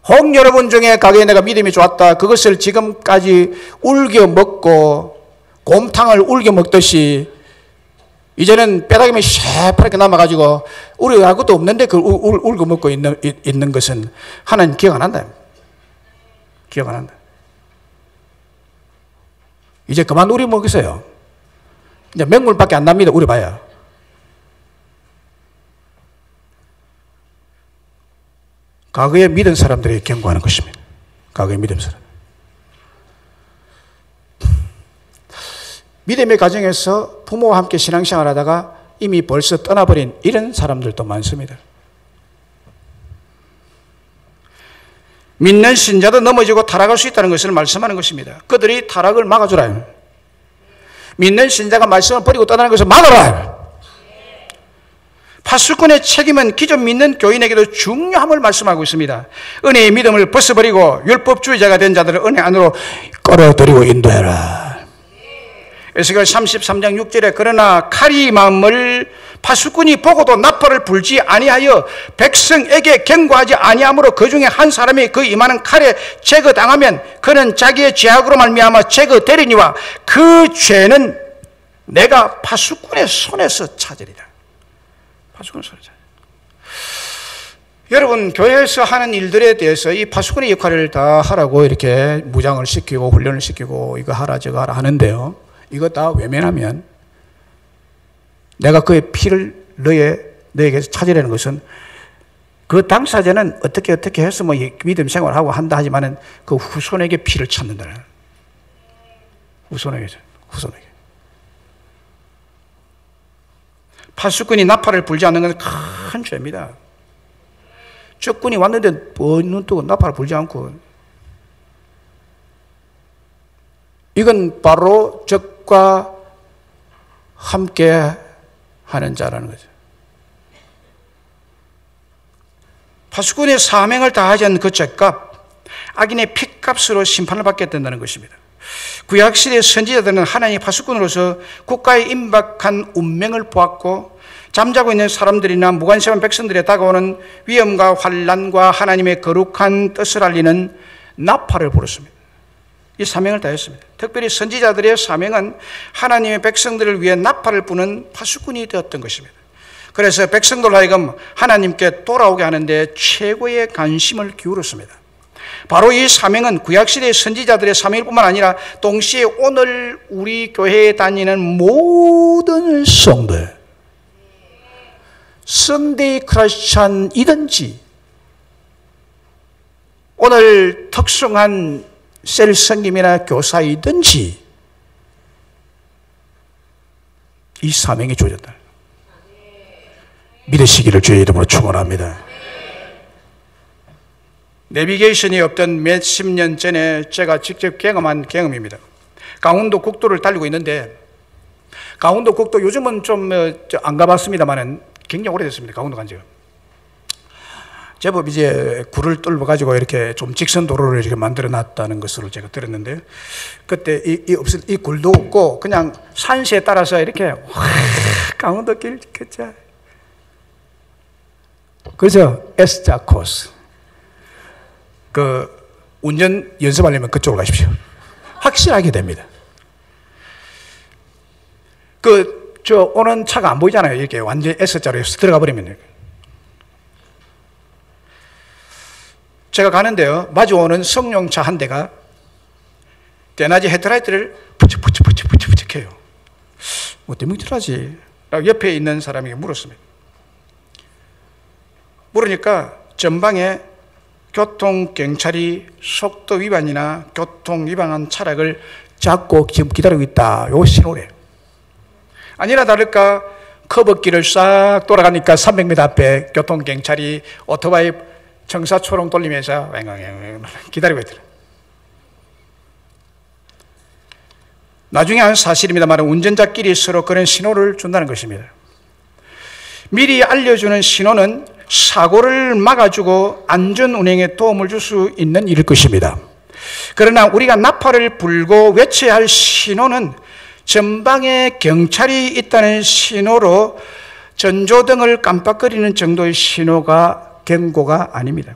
혹 여러분 중에 과거에 내가 믿음이 좋았다, 그것을 지금까지 울겨 먹고 곰탕을 울겨 먹듯이 이제는 뼈다귀만 새파랗게 남아가지고 우리가 알 것도 없는데 그걸 울겨 먹고 있는 것은 하나님 기억 안 한다. 기억 안 한다. 이제 그만 우리 먹으세요. 이제 맹물밖에 안 납니다. 우리 봐야. 과거에 믿은 사람들이 경고하는 것입니다. 과거에 믿은 사람. 믿음의 과정에서 부모와 함께 신앙생활 하다가 이미 벌써 떠나버린 이런 사람들도 많습니다. 믿는 신자도 넘어지고 타락할 수 있다는 것을 말씀하는 것입니다. 그들이 타락을 막아주라. 믿는 신자가 말씀을 버리고 떠나는 것을 막아라. 파수꾼의 책임은 기존 믿는 교인에게도 중요함을 말씀하고 있습니다. 은혜의 믿음을 벗어버리고 율법주의자가 된 자들을 은혜 안으로 끌어들이고 인도해라. 에스겔 33장 6절에 그러나 칼이 마음을 파수꾼이 보고도 나팔을 불지 아니하여 백성에게 경고하지 아니하므로 그 중에 한 사람이 그 임하는 칼에 제거당하면 그는 자기의 죄악으로 말미암아 제거되리니와 그 죄는 내가 파수꾼의 손에서 찾으리라. 파수꾼의 손에서 찾으리라. 여러분, 교회에서 하는 일들에 대해서 이 파수꾼의 역할을 다 하라고 이렇게 무장을 시키고 훈련을 시키고 이거 하라 저거 하라 하는데요, 이거 다 외면하면 내가 그의 피를 너에게서 찾으려는 것은 그 당사자는 어떻게 해서 뭐 믿음 생활하고 한다 하지만은 그 후손에게 피를 찾는다는, 후손에게. 파수꾼이 나팔을 불지 않는 것은 큰 죄입니다. 적군이 왔는데 눈 뜨고 나팔을 불지 않고, 이건 바로 적과 함께 하는 자라는 거죠. 파수꾼의 사명을 다하지 않는 그 죄값, 악인의 피값으로 심판을 받게 된다는 것입니다. 구약시대 선지자들은 하나님의 파수꾼으로서 국가에 임박한 운명을 보았고, 잠자고 있는 사람들이나 무관심한 백성들에 다가오는 위험과 환난과 하나님의 거룩한 뜻을 알리는 나팔을 불었습니다. 이 사명을 다했습니다. 특별히 선지자들의 사명은 하나님의 백성들을 위해 나팔을 부는 파수꾼이 되었던 것입니다. 그래서 백성들 하여금 하나님께 돌아오게 하는데 최고의 관심을 기울였습니다. 바로 이 사명은 구약시대의 선지자들의 사명일 뿐만 아니라 동시에 오늘 우리 교회에 다니는 모든 성도들, 선데이 크리스찬이든지 오늘 특성한 셀 선김이나 교사이든지 이 사명이 주어졌다. 믿으시기를 주의 이름으로 축원합니다. 내비게이션이 없던 몇십 년 전에 제가 직접 경험한 경험입니다. 강원도 국도를 달리고 있는데, 강원도 국도 요즘은 좀 안 가봤습니다만은 굉장히 오래됐습니다. 강원도 간 지가. 제법 이제 굴을 뚫어 가지고 이렇게 좀 직선 도로를 이렇게 만들어 놨다는 것으로 제가 들었는데, 그때 이 굴도 없고 그냥 산시에 따라서 이렇게 강원도 길 걷자. 그래서 S자 코스. 그 운전 연습하려면 그쪽으로 가십시오. 확실하게 됩니다. 오는 차가 안 보이잖아요. 이렇게 완전 S자로 들어가 버리면. 제가 가는데요, 마주오는 성룡차 한 대가 대낮에 헤드라이트를 부쩍 해요. 뭐 때문에 저러지? 라고 옆에 있는 사람에게 물었습니다. 물으니까 전방에 교통경찰이 속도 위반이나 교통 위반한 차량을 잡고 지금 기다리고 있다. 요 신호래요. 아니나 다를까 커브길을 싹 돌아가니까 300m 앞에 교통경찰이 오토바이 청사초롱 돌리면서 기다리고 있더라. 나중에 한 사실입니다만 운전자끼리 서로 그런 신호를 준다는 것입니다. 미리 알려주는 신호는 사고를 막아주고 안전운행에 도움을 줄 수 있는 일일 것입니다. 그러나 우리가 나팔을 불고 외쳐야 할 신호는 전방에 경찰이 있다는 신호로 전조등을 깜빡거리는 정도의 신호가 경고가 아닙니다.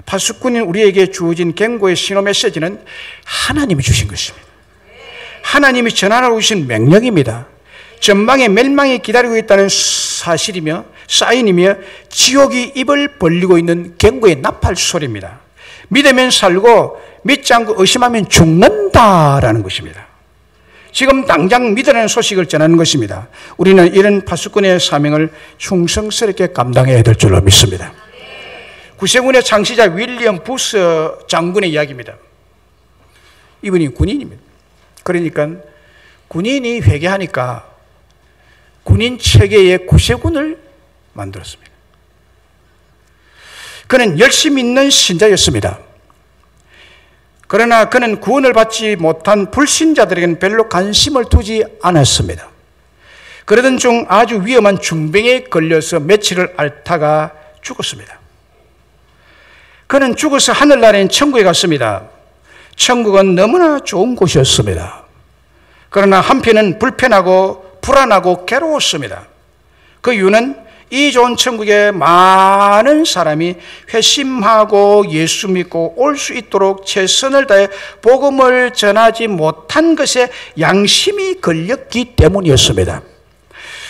파수꾼인 우리에게 주어진 경고의 신호 메시지는 하나님이 주신 것입니다. 하나님이 전하라고 주신 명령입니다. 전방에 멸망이 기다리고 있다는 사실이며 사인이며 지옥이 입을 벌리고 있는 경고의 나팔 소리입니다. 믿으면 살고 믿지 않고 의심하면 죽는다라는 것입니다. 지금 당장 믿으라는 소식을 전하는 것입니다. 우리는 이런 파수꾼의 사명을 충성스럽게 감당해야 될 줄로 믿습니다. 구세군의 창시자 윌리엄 부스 장군의 이야기입니다. 이분이 군인입니다. 그러니까 군인이 회개하니까 군인 체계의 구세군을 만들었습니다. 그는 열심히 있는 신자였습니다. 그러나 그는 구원을 받지 못한 불신자들에게는 별로 관심을 두지 않았습니다. 그러던 중 아주 위험한 중병에 걸려서 며칠을 앓다가 죽었습니다. 그는 죽어서 하늘나라인 천국에 갔습니다. 천국은 너무나 좋은 곳이었습니다. 그러나 한편은 불편하고 불안하고 괴로웠습니다. 그 이유는 이 좋은 천국에 많은 사람이 회심하고 예수 믿고 올 수 있도록 최선을 다해 복음을 전하지 못한 것에 양심이 걸렸기 때문이었습니다.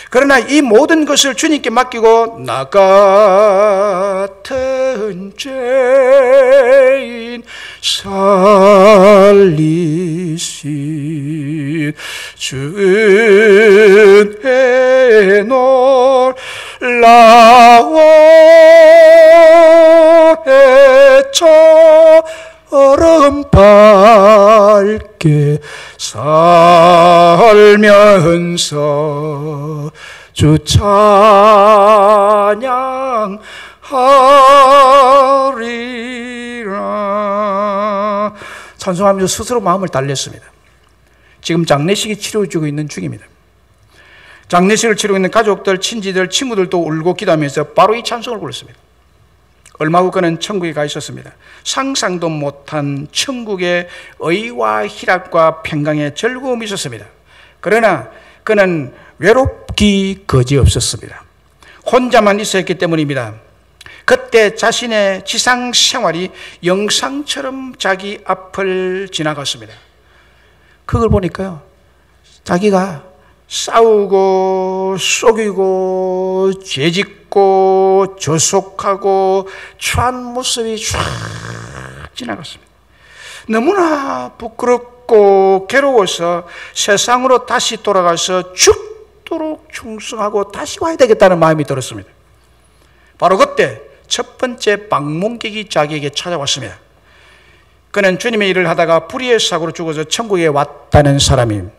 그러나 이 모든 것을 주님께 맡기고 나 같은 죄인 살리신 주의 놀라워 해처럼 밝게 살면서 주 찬양하리라. 찬송하면서 스스로 마음을 달랬습니다. 지금 장례식이 치러지고 있는 중입니다. 장례식을 치르고 있는 가족들, 친지들, 친구들도 울고 기도하면서 바로 이 찬송을 불렀습니다. 얼마 후 그는 천국에 가 있었습니다. 상상도 못한 천국의 의와 희락과 평강의 즐거움이 있었습니다. 그러나 그는 외롭기 거지없었습니다. 혼자만 있었기 때문입니다. 그때 자신의 지상 생활이 영상처럼 자기 앞을 지나갔습니다. 그걸 보니까요, 자기가 싸우고 속이고 죄짓고 저속하고 추한 모습이 쫙 지나갔습니다. 너무나 부끄럽고 괴로워서 세상으로 다시 돌아가서 죽도록 충성하고 다시 와야 되겠다는 마음이 들었습니다. 바로 그때 첫 번째 방문객이 자기에게 찾아왔습니다. 그는 주님의 일을 하다가 불의의 사고로 죽어서 천국에 왔다는 사람입니다.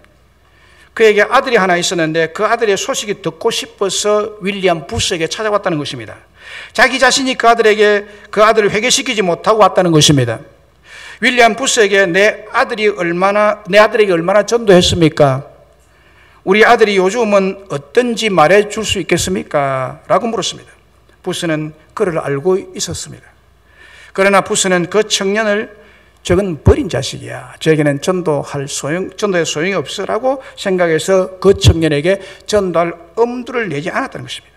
그에게 아들이 하나 있었는데 그 아들의 소식이 듣고 싶어서 윌리엄 부스에게 찾아왔다는 것입니다. 자기 자신이 그 아들을 회개시키지 못하고 왔다는 것입니다. 윌리엄 부스에게 내 아들에게 얼마나 전도했습니까? 우리 아들이 요즘은 어떤지 말해 줄 수 있겠습니까? 라고 물었습니다. 부스는 그를 알고 있었습니다. 그러나 부스는 그 청년을 저건 버린 자식이야. 저에게는 전도의 소용이 없어라고 생각해서 그 청년에게 전도할 엄두를 내지 않았다는 것입니다.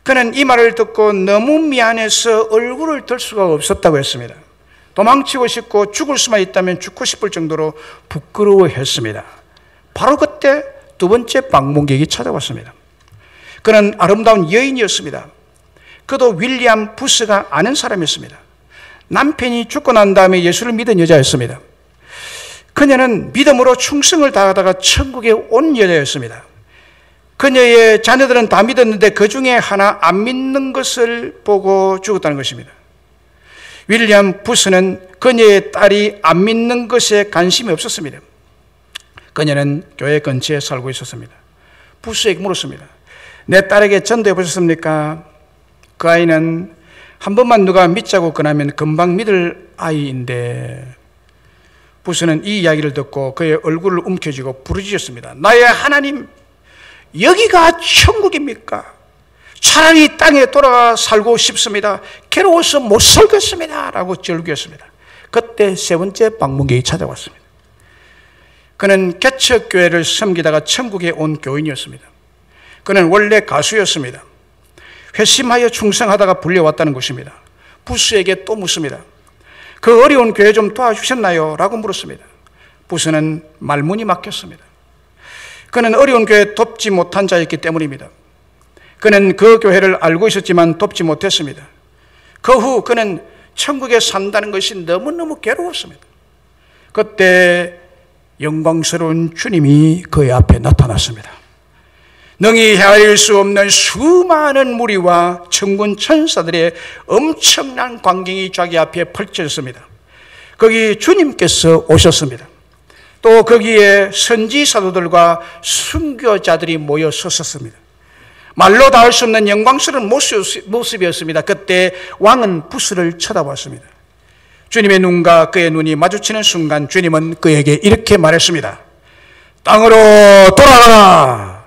그는 이 말을 듣고 너무 미안해서 얼굴을 들 수가 없었다고 했습니다. 도망치고 싶고 죽을 수만 있다면 죽고 싶을 정도로 부끄러워했습니다. 바로 그때 두 번째 방문객이 찾아왔습니다. 그는 아름다운 여인이었습니다. 그도 윌리엄 부스가 아는 사람이었습니다. 남편이 죽고 난 다음에 예수를 믿은 여자였습니다. 그녀는 믿음으로 충성을 다하다가 천국에 온 여자였습니다. 그녀의 자녀들은 다 믿었는데 그 중에 하나 안 믿는 것을 보고 죽었다는 것입니다. 윌리엄 부스는 그녀의 딸이 안 믿는 것에 관심이 없었습니다. 그녀는 교회 근처에 살고 있었습니다. 부스에게 물었습니다. 내 딸에게 전도해 보셨습니까? 그 아이는 한 번만 누가 믿자고 권하면 금방 믿을 아이인데. 부스는 이 이야기를 듣고 그의 얼굴을 움켜쥐고 부르짖었습니다. 나의 하나님, 여기가 천국입니까? 차라리 땅에 돌아가 살고 싶습니다. 괴로워서 못 살겠습니다. 라고 절규했습니다. 그때 세 번째 방문객이 찾아왔습니다. 그는 개척교회를 섬기다가 천국에 온 교인이었습니다. 그는 원래 가수였습니다. 회심하여 충성하다가 불려왔다는 것입니다. 부스에게 또 묻습니다. 그 어려운 교회 좀 도와주셨나요? 라고 물었습니다. 부스는 말문이 막혔습니다. 그는 어려운 교회에 돕지 못한 자였기 때문입니다. 그는 그 교회를 알고 있었지만 돕지 못했습니다. 그 후 그는 천국에 산다는 것이 너무너무 괴로웠습니다. 그때 영광스러운 주님이 그의 앞에 나타났습니다. 능히 헤아릴 수 없는 수많은 무리와 천군 천사들의 엄청난 광경이 자기 앞에 펼쳐졌습니다. 거기 주님께서 오셨습니다. 또 거기에 선지 사도들과 순교자들이 모여 섰었습니다. 말로 다 할 수 없는 영광스러운 모습이었습니다. 그때 왕은 부스를 쳐다봤습니다. 주님의 눈과 그의 눈이 마주치는 순간 주님은 그에게 이렇게 말했습니다. 땅으로 돌아가라.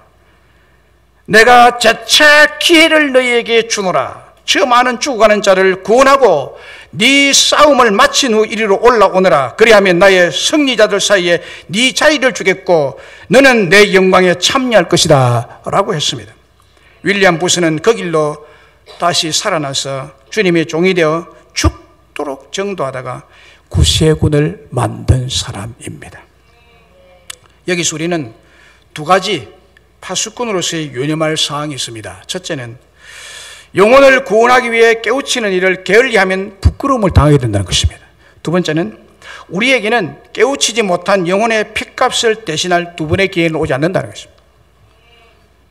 내가 재차 기회를 너희에게 주노라. 저 많은 죽어가는 자를 구원하고 네 싸움을 마친 후 이리로 올라오너라. 그리하면 나의 승리자들 사이에 네 자리를 주겠고 너는 내 영광에 참여할 것이다 라고 했습니다. 윌리엄 부스는 그 길로 다시 살아나서 주님의 종이 되어 죽도록 전도하다가 구세군을 만든 사람입니다. 여기서 우리는 두 가지 파수꾼으로서의 유념할 사항이 있습니다. 첫째는 영혼을 구원하기 위해 깨우치는 일을 게을리하면 부끄러움을 당하게 된다는 것입니다. 두 번째는 우리에게는 깨우치지 못한 영혼의 핏값을 대신할 두 번의 기회는 오지 않는다는 것입니다.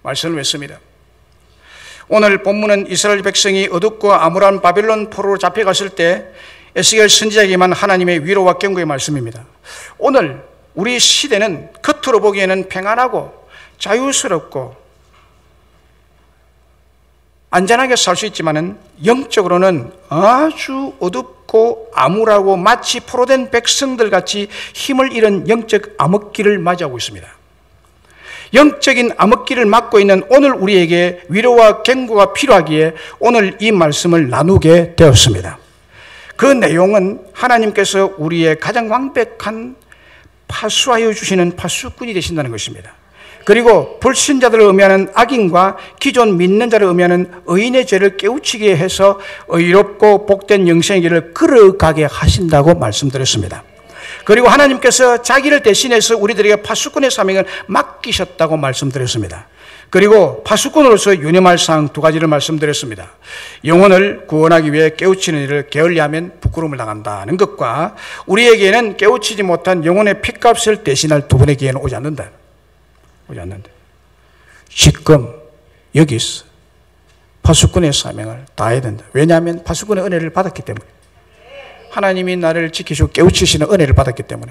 말씀을 맺습니다. 오늘 본문은 이스라엘 백성이 어둡고 암울한 바벨론 포로로 잡혀갔을 때 에스겔 선지자에게만 하나님의 위로와 경고의 말씀입니다. 오늘 우리 시대는 겉으로 보기에는 평안하고 자유스럽고 안전하게 살 수 있지만은 영적으로는 아주 어둡고 암울하고 마치 포로된 백성들 같이 힘을 잃은 영적 암흑기를 맞이하고 있습니다. 영적인 암흑기를 맞고 있는 오늘 우리에게 위로와 경고가 필요하기에 오늘 이 말씀을 나누게 되었습니다. 그 내용은 하나님께서 우리의 가장 완벽한 파수하여 주시는 파수꾼이 되신다는 것입니다. 그리고 불신자들을 의미하는 악인과 기존 믿는 자를 의미하는 의인의 죄를 깨우치게 해서 의롭고 복된 영생의 길을 걸어가게 하신다고 말씀드렸습니다. 그리고 하나님께서 자기를 대신해서 우리들에게 파수꾼의 사명을 맡기셨다고 말씀드렸습니다. 그리고 파수꾼으로서 유념할 사항 두 가지를 말씀드렸습니다. 영혼을 구원하기 위해 깨우치는 일을 게을리하면 부끄러움을 당한다는 것과 우리에게는 깨우치지 못한 영혼의 핏값을 대신할 두 번의 기회는 오지 않는다. 오지 않는다. 지금 여기서 파수꾼의 사명을 다해야 된다. 왜냐하면 파수꾼의 은혜를 받았기 때문에. 하나님이 나를 지키시고 깨우치시는 은혜를 받았기 때문에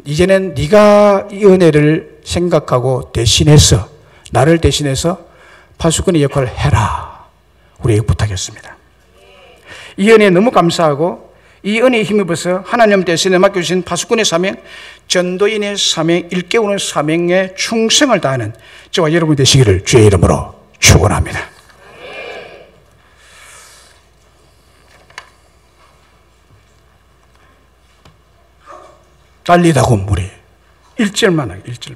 이제는 네가 이 은혜를 생각하고 대신해서 나를 대신해서 파수꾼의 역할을 해라. 우리에게 부탁했습니다. 이 은혜에 너무 감사하고 이 은혜에 힘입어서 하나님 대신에 맡겨주신 파수꾼의 사명, 전도인의 사명, 일깨우는 사명에 충성을 다하는 저와 여러분 되시기를 주의 이름으로 축원합니다. 달리다 곤물이 1절만 하게 1절.